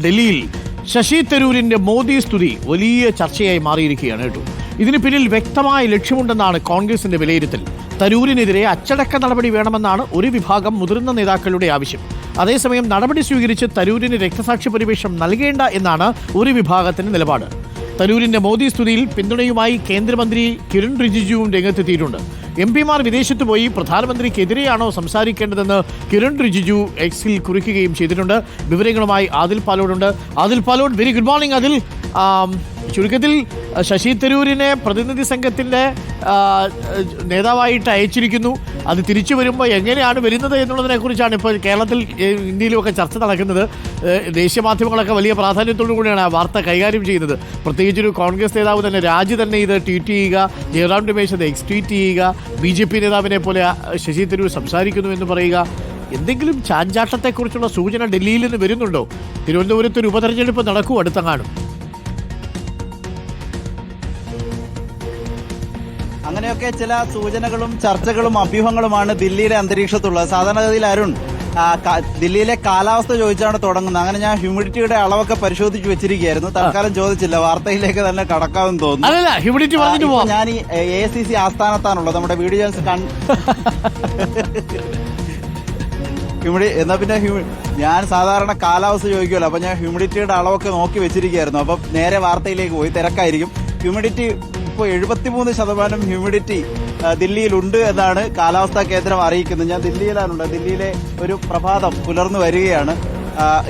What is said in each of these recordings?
ഡൽഹിയിൽ ശശി തരൂരിന്റെ മോദി സ്തുതി വലിയ ചർച്ചയായി മാറിയിരിക്കുകയാണ് കേട്ടോ. ഇതിന് പിന്നിൽ വ്യക്തമായ ലക്ഷ്യമുണ്ടെന്നാണ് കോൺഗ്രസിന്റെ വിലയിരുത്തൽ. തരൂരിനെതിരെ അച്ചടക്ക നടപടി വേണമെന്നാണ് ഒരു വിഭാഗം മുതിർന്ന നേതാക്കളുടെ ആവശ്യം. അതേസമയം നടപടി സ്വീകരിച്ച് തരൂരിന് രക്തസാക്ഷി പരിവേഷം നൽകേണ്ട എന്നാണ് ഒരു വിഭാഗത്തിന്റെ നിലപാട്. തരൂരിന്റെ മോദി സ്തുതിയിൽ പിന്തുണയുമായി കേന്ദ്രമന്ത്രി കിരൺ റിജിജുവും രംഗത്തെത്തിയിട്ടുണ്ട്. എംപിമാർ വിദേശത്ത് പോയി പ്രധാനമന്ത്രിക്കെതിരെയാണോ സംസാരിക്കേണ്ടതെന്ന് കിരൺ റിജിജു എക്സിൽ കുറിക്കുകയും ചെയ്തിട്ടുണ്ട്. വിവരങ്ങളുമായി ആദിൽ പാലോടുണ്ട്. Adil Palode, very good morning. അതിൽ ചുരുക്കത്തിൽ ശശി തരൂരിനെ പ്രതിനിധി സംഘത്തിൻ്റെ നേതാവായിട്ട് അയച്ചിരിക്കുന്നു. അത് തിരിച്ചു വരുമ്പോൾ എങ്ങനെയാണ് വരുന്നത് എന്നുള്ളതിനെ കുറിച്ചാണ് ഇപ്പോൾ കേരളത്തിൽ ഇന്ത്യയിലുമൊക്കെ ചർച്ച നടക്കുന്നത്. ദേശീയ മാധ്യമങ്ങളൊക്കെ വലിയ പ്രാധാന്യത്തോടു കൂടിയാണ് ആ വാർത്ത കൈകാര്യം ചെയ്യുന്നത്. പ്രത്യേകിച്ചൊരു കോൺഗ്രസ് നേതാവ് തന്നെ രാജി തന്നെ ഇത് ട്വീറ്റ് ചെയ്യുക, ജയറാം രമേശ് അത് എക്സ്ട്വീറ്റ് ചെയ്യുക, BJP നേതാവിനെ പോലെ ശശി തരൂർ സംസാരിക്കുന്നു എന്ന് പറയുക. എന്തെങ്കിലും ചാഞ്ചാട്ടത്തെക്കുറിച്ചുള്ള സൂചന ഡൽഹിയിൽ നിന്ന് വരുന്നുണ്ടോ? തിരുവനന്തപുരത്ത് ഒരു ഉപതെരഞ്ഞെടുപ്പ് നടക്കൂ അടുത്തെങ്ങാനും. അങ്ങനെയൊക്കെ ചില സൂചനകളും ചർച്ചകളും അഭ്യൂഹങ്ങളുമാണ് ദില്ലിയുടെ അന്തരീക്ഷത്തുള്ളത്. സാധാരണഗതിയിൽ അരുൺ, ദില്ലിയിലെ കാലാവസ്ഥ ചോദിച്ചാണ് തുടങ്ങുന്നത്. അങ്ങനെ ഞാൻ ഹ്യൂമിഡിറ്റിയുടെ അളവൊക്കെ പരിശോധിച്ച് വെച്ചിരിക്കുകയായിരുന്നു. തൽക്കാലം ചോദിച്ചില്ല, വാർത്തയിലേക്ക് തന്നെ കടക്കാമെന്ന് തോന്നുന്നു. ഞാൻ ഈ AICC ആസ്ഥാനത്താണുള്ളത്. നമ്മുടെ വീഡിയോ എന്നാ പിന്നെ ഞാൻ സാധാരണ കാലാവസ്ഥ ചോദിക്കുമല്ലോ, അപ്പൊ ഞാൻ ഹ്യൂമിഡിറ്റിയുടെ അളവൊക്കെ നോക്കി വെച്ചിരിക്കുകയായിരുന്നു. അപ്പം നേരെ വാർത്തയിലേക്ക് പോയി. തിരക്കായിരിക്കും. ഹ്യൂമിഡിറ്റി ഇപ്പോൾ 73% ഹ്യൂമിഡിറ്റി ദില്ലിയിലുണ്ട് എന്നാണ് കാലാവസ്ഥാ കേന്ദ്രം അറിയിക്കുന്നത്. ഞാൻ ദില്ലിയിലാണുള്ളത്. ദില്ലിയിലെ ഒരു പ്രഭാതം പുലർന്നു വരികയാണ്.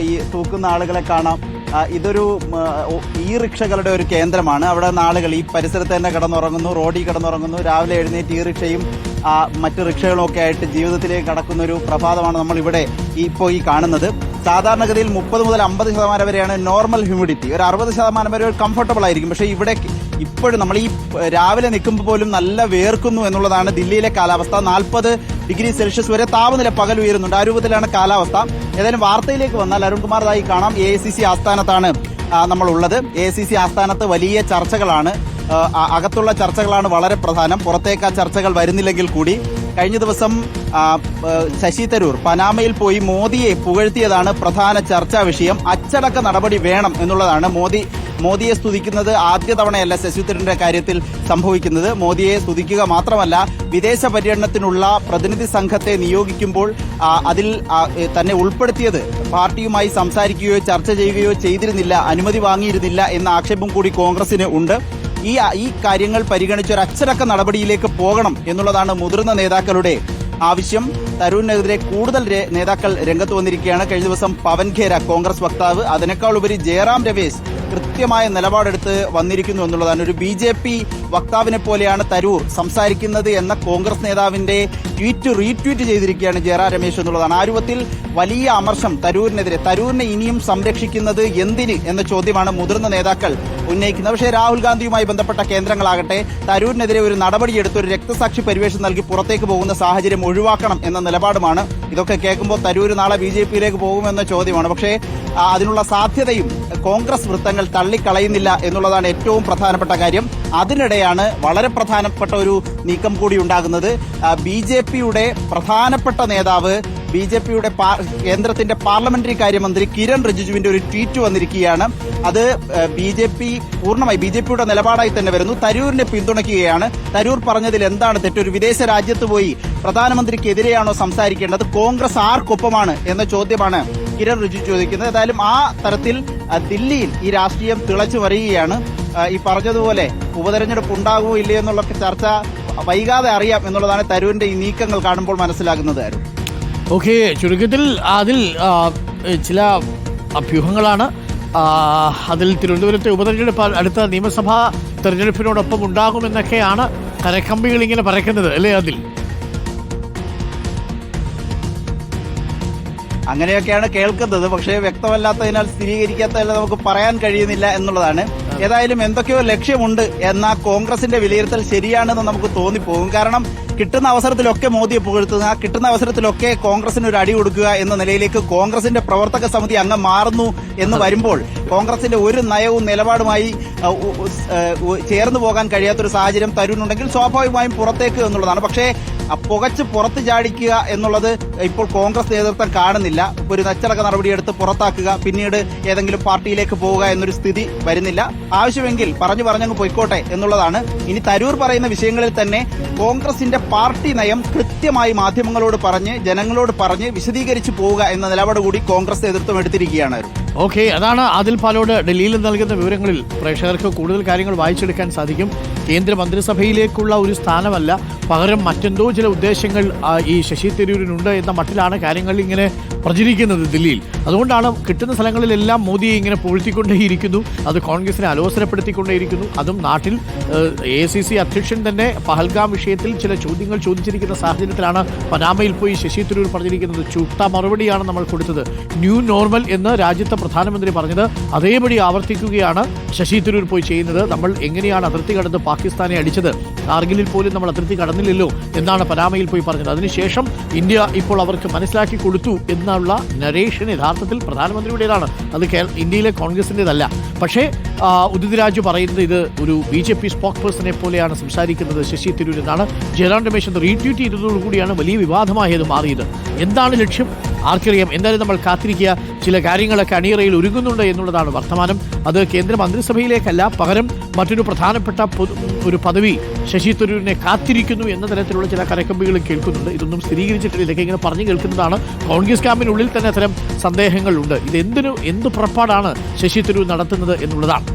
ഈ തൂക്കുന്ന ആളുകളെ കാണാം. ഇതൊരു റിക്ഷകളുടെ ഒരു കേന്ദ്രമാണ്. അവിടെ നിന്ന് ആളുകൾ ഈ പരിസരത്ത് തന്നെ കിടന്നുറങ്ങുന്നു, റോഡിൽ കിടന്നുറങ്ങുന്നു. രാവിലെ എഴുന്നേറ്റ് റിക്ഷയും മറ്റു റിക്ഷകളും ഒക്കെ ആയിട്ട് ജീവിതത്തിലേക്ക് കടക്കുന്ന ഒരു പ്രഭാതമാണ് നമ്മൾ ഇവിടെ ഇപ്പോൾ ഈ കാണുന്നത്. സാധാരണഗതിയിൽ 30 മുതൽ 50% വരെയാണ് നോർമൽ ഹ്യൂമിഡിറ്റി. ഒരു 60% വരെ കംഫർട്ടബിൾ ആയിരിക്കും. പക്ഷേ ഇവിടെ ഇപ്പോഴും നമ്മൾ ഈ രാവിലെ നിൽക്കുമ്പോൾ പോലും നല്ല വേർക്കുന്നു എന്നുള്ളതാണ് ദില്ലിയിലെ കാലാവസ്ഥ. 40 ഡിഗ്രി സെൽഷ്യസ് വരെ താപനില പകൽ ഉയരുന്നുണ്ട്. ആ രൂപത്തിലാണ് കാലാവസ്ഥ. ഏതായാലും വാർത്തയിലേക്ക് വന്നാൽ അരുൺകുമാറായി കാണാം. AICC ആസ്ഥാനത്താണ് നമ്മളുള്ളത്. AICC ആസ്ഥാനത്ത് വലിയ ചർച്ചകളാണ്. അകത്തുള്ള ചർച്ചകളാണ് വളരെ പ്രധാനം. പുറത്തേക്ക് ആ ചർച്ചകൾ വരുന്നില്ലെങ്കിൽ കൂടി കഴിഞ്ഞ ദിവസം ശശി തരൂർ പനാമയിൽ പോയി മോദിയെ പുകഴ്ത്തിയതാണ് പ്രധാന ചർച്ചാ വിഷയം. അച്ചടക്ക നടപടി വേണം എന്നുള്ളതാണ്. മോദിയെ സ്തുതിക്കുന്നത് ആദ്യ തവണയല്ല ശശി തരൂരിന്റെ കാര്യത്തിൽ സംഭവിക്കുന്നത്. മോദിയെ സ്തുതിക്കുക മാത്രമല്ല, വിദേശ പര്യടനത്തിനുള്ള പ്രതിനിധി സംഘത്തെ നിയോഗിക്കുമ്പോൾ അതിൽ തന്നെ ഉൾപ്പെടുത്തിയത് പാർട്ടിയുമായി സംസാരിക്കുകയോ ചർച്ച ചെയ്യുകയോ ചെയ്തിരുന്നില്ല, അനുമതി വാങ്ങിയിരുന്നില്ല എന്ന ആക്ഷേപം കൂടി കോൺഗ്രസിന് ഉണ്ട്. ഈ കാര്യങ്ങൾ പരിഗണിച്ച് ഒരു അച്ചടക്ക നടപടിയിലേക്ക് പോകണം എന്നുള്ളതാണ് മുതിർന്ന നേതാക്കളുടെ ആവശ്യം. തരൂരിനെതിരെ കൂടുതൽ നേതാക്കൾ രംഗത്ത് വന്നിരിക്കുകയാണ്. കഴിഞ്ഞ ദിവസം പവൻ ഖേര, കോൺഗ്രസ് വക്താവ്, അതിനേക്കാൾ ഉപരി ജയറാം രമേശ് കൃത്യമായ നിലപാടെടുത്ത് വന്നിരിക്കുന്നു എന്നുള്ളതാണ്. ഒരു BJP വക്താവിനെ പോലെയാണ് തരൂർ സംസാരിക്കുന്നത് എന്ന കോൺഗ്രസ് നേതാവിന്റെ റീട്വീറ്റ് ചെയ്തിരിക്കുകയാണ് ജയറാം രമേശ് എന്നുള്ളതാണ്. ആ രൂപത്തിൽ വലിയ അമർഷം തരൂരിനെതിരെ. തരൂരിനെ ഇനിയും സംരക്ഷിക്കുന്നത് എന്തിന് എന്ന ചോദ്യമാണ് മുതിർന്ന നേതാക്കൾ ഉന്നയിക്കുന്നത്. പക്ഷേ രാഹുൽ ഗാന്ധിയുമായി ബന്ധപ്പെട്ട കേന്ദ്രങ്ങളാകട്ടെ തരൂരിനെതിരെ ഒരു നടപടിയെടുത്ത് ഒരു രക്തസാക്ഷി പരിവേഷം നൽകി പുറത്തേക്ക് പോകുന്ന സാഹചര്യം ഒഴിവാക്കണം എന്ന നിലപാടുമാണ്. ഇതൊക്കെ കേൾക്കുമ്പോൾ തരൂർ നാളെ BJPയിലേക്ക് പോകുമെന്ന ചോദ്യമാണ്. പക്ഷേ അതിനുള്ള സാധ്യതയും കോൺഗ്രസ് വൃത്തങ്ങൾ തള്ളിക്കളയുന്നില്ല എന്നുള്ളതാണ് ഏറ്റവും പ്രധാനപ്പെട്ട കാര്യം. അതിനിടെയാണ് വളരെ പ്രധാനപ്പെട്ട ഒരു നീക്കം കൂടി ഉണ്ടാകുന്നത്. BJPയുടെ പ്രധാനപ്പെട്ട നേതാവ്, BJPയുടെ കേന്ദ്രത്തിന്റെ പാർലമെന്ററി കാര്യമന്ത്രി കിരൺ റിജിജുവിന്റെ ഒരു ട്വീറ്റ് വന്നിരിക്കുകയാണ്. അത് പൂർണ്ണമായി BJPയുടെ നിലപാടായി തന്നെ വരുന്നു. തരൂരിനെ പിന്തുണയ്ക്കുകയാണ്. തരൂർ പറഞ്ഞതിൽ എന്താണ് തെറ്റ്? ഒരു വിദേശ രാജ്യത്ത് പോയി പ്രധാനമന്ത്രിക്കെതിരെയാണോ സംസാരിക്കേണ്ടത്? കോൺഗ്രസ് ആർക്കൊപ്പമാണ് എന്ന ചോദ്യമാണ് കിരൺ റിജിജു ചോദിക്കുന്നത്. ഏതായാലും ആ തരത്തിൽ ദില്ലിയിൽ ഈ രാഷ്ട്രീയം തിളച്ചു വരികയാണ്. ഈ പറഞ്ഞതുപോലെ ഉപതെരഞ്ഞെടുപ്പ് ഉണ്ടാകുമോ ഇല്ലേ എന്നുള്ള ചർച്ച വൈകാതെ അറിയാം എന്നുള്ളതാണ് തരൂരിന്റെ ഈ നീക്കങ്ങൾ കാണുമ്പോൾ മനസ്സിലാകുന്നത്. ഓക്കെ, ചുരുക്കത്തിൽ അതിൽ ചില അഭ്യൂഹങ്ങളാണ്. അതിൽ തിരുവനന്തപുരത്തെ ഉപതെരഞ്ഞെടുപ്പ് അടുത്ത നിയമസഭാ തെരഞ്ഞെടുപ്പിനോടൊപ്പം ഉണ്ടാകുമെന്നൊക്കെയാണ് കരക്കമ്പികൾ ഇങ്ങനെ പറക്കുന്നത് അല്ലേ? അതിൽ അങ്ങനെയൊക്കെയാണ് കേൾക്കുന്നത്. പക്ഷേ വ്യക്തമല്ലാത്തതിനാൽ സ്ഥിരീകരിക്കാത്തതല്ല നമുക്ക് പറയാൻ കഴിയുന്നില്ല എന്നുള്ളതാണ്. ഏതായാലും എന്തൊക്കെയോ ലക്ഷ്യമുണ്ട് എന്ന കോൺഗ്രസിന്റെ വിലയിരുത്തൽ ശരിയാണെന്ന് നമുക്ക് തോന്നിപ്പോകും. കാരണം കിട്ടുന്ന അവസരത്തിലൊക്കെ മോദിയെ പുകഴ്ത്തുക, കിട്ടുന്ന അവസരത്തിലൊക്കെ കോൺഗ്രസിന് ഒരു അടി കൊടുക്കുക എന്ന നിലയിലേക്ക് കോൺഗ്രസിന്റെ പ്രവർത്തക സമിതി അംഗം മാറുന്നു എന്ന് വരുമ്പോൾ കോൺഗ്രസിന്റെ ഒരു നയവും നിലപാടുമായി ചേർന്ന് പോകാൻ കഴിയാത്തൊരു സാഹചര്യം തരൂരിനുണ്ടെങ്കിൽ സ്വാഭാവികമായും പുറത്തേക്ക് എന്നുള്ളതാണ്. പക്ഷേ പുകച്ച് പുറത്ത് ചാടിക്കുക എന്നുള്ളത് ഇപ്പോൾ കോൺഗ്രസ് നേതൃത്വം കാണുന്നില്ല. ഒരു അച്ചടക്ക നടപടിയെടുത്ത് പുറത്താക്കുക, പിന്നീട് ഏതെങ്കിലും പാർട്ടിയിലേക്ക് പോവുക എന്നൊരു സ്ഥിതി വരുന്നില്ല. ആവശ്യമെങ്കിൽ പറഞ്ഞങ്ങ് പൊയ്ക്കോട്ടെ എന്നുള്ളതാണ്. ഇനി തരൂർ പറയുന്ന വിഷയങ്ങളിൽ തന്നെ കോൺഗ്രസിന്റെ പാർട്ടി നയം കൃത്യമായി മാധ്യമങ്ങളോട് പറഞ്ഞ് ജനങ്ങളോട് പറഞ്ഞ് വിശദീകരിച്ചു പോവുക എന്ന നിലപാട് കൂടി കോൺഗ്രസ് നേതൃത്വം എടുത്തിരിക്കുകയാണ്. ഓക്കെ, അതാണ് ആദിൽ പാലോട് ഡൽഹിയിൽ നൽകുന്ന വിവരങ്ങളിൽ പ്രേക്ഷകർക്ക് കൂടുതൽ കാര്യങ്ങൾ വായിച്ചെടുക്കാൻ സാധിക്കും. കേന്ദ്ര മന്ത്രിസഭയിലേക്കുള്ള ഒരു സ്ഥാനമല്ല, പകരം മറ്റെന്തോ ചില ഉദ്ദേശങ്ങൾ ഈ ശശി തരൂരിനുണ്ട് എന്ന മട്ടിലാണ് കാര്യങ്ങൾ ഇങ്ങനെ പ്രചരിക്കുന്നത് ദില്ലിയിൽ. അതുകൊണ്ടാണ് കിട്ടുന്ന സ്ഥലങ്ങളിലെല്ലാം മോദിയെ ഇങ്ങനെ പുകഴ്ത്തിക്കൊണ്ടേയിരിക്കുന്നു, അത് കോൺഗ്രസിനെ അലോസരപ്പെടുത്തിക്കൊണ്ടേയിരിക്കുന്നു. അതും നാട്ടിൽ AICC അധ്യക്ഷൻ തന്നെ പഹൽഗാം വിഷയത്തിൽ ചില ചോദ്യങ്ങൾ ചോദിച്ചിരിക്കുന്ന സാഹചര്യത്തിലാണ് പനാമയിൽ പോയി ശശി തരൂർ പറഞ്ഞിരിക്കുന്നത്. ചുട്ട മറുപടിയാണ് നമ്മൾ കൊടുത്തത്. ന്യൂ നോർമൽ എന്ന് രാജ്യത്തെ പ്രധാനമന്ത്രി പറഞ്ഞത് അതേപടി ആവർത്തിക്കുകയാണ് ശശി തരൂർ പോയി ചെയ്യുന്നത്. നമ്മൾ എങ്ങനെയാണ് അതിർത്തി കടന്ന് പാകിസ്ഥാനെ അടിച്ചത്, കാർഗിലിൽ പോലും നമ്മൾ അതിർത്തി കടന്നില്ലല്ലോ എന്നാണ് പനാമയിൽ പോയി പറഞ്ഞത്. അതിനുശേഷം ഇന്ത്യ ഇപ്പോൾ അവർക്ക് മനസ്സിലാക്കി കൊടുത്തു എന്നുള്ള നരേഷൻ യഥാർത്ഥത്തിൽ പ്രധാനമന്ത്രിയുടേതാണ്, അത് ഇന്ത്യയിലെ കോൺഗ്രസിൻ്റെതല്ല. പക്ഷേ ഉദിത് രാജു പറയുന്നത് ഇത് ഒരു BJP സ്പോക്ക് പേഴ്സണെ പോലെയാണ് സംസാരിക്കുന്നത് ശശി തരൂർ എന്നാണ്. ജയറാം രമേശ് അത് റീട്വീറ്റ് ചെയ്തതോടുകൂടിയാണ് വലിയ വിവാദമായത് മാറിയത്. എന്താണ് ലക്ഷ്യം ആർക്കറിയാം. എന്തായാലും നമ്മൾ കാത്തിരിക്കുക. ചില കാര്യങ്ങളൊക്കെ അണിയറയിൽ ഒരുങ്ങുന്നുണ്ട് എന്നുള്ളതാണ് വർത്തമാനം. അത് കേന്ദ്ര മന്ത്രിസഭയിലേക്കല്ല, പകരം മറ്റൊരു പ്രധാനപ്പെട്ട ഒരു പദവി ശശി തരൂരിനെ കാത്തിരിക്കുന്നു എന്ന തരത്തിലുള്ള ചില കരക്കമ്പികളും കേൾക്കുന്നുണ്ട്. ഇതൊന്നും സ്ഥിരീകരിച്ചിട്ടില്ല, ഇതൊക്കെ ഇങ്ങനെ പറഞ്ഞു കേൾക്കുന്നതാണ്. കോൺഗ്രസ് ക്യാമ്പിനുള്ളിൽ തന്നെ അത്തരം സന്ദേഹങ്ങളുണ്ട്. ഇത് എന്ത് പുറപ്പാടാണ് ശശി തരൂർ നടത്തുന്നത് എന്നുള്ളതാണ്.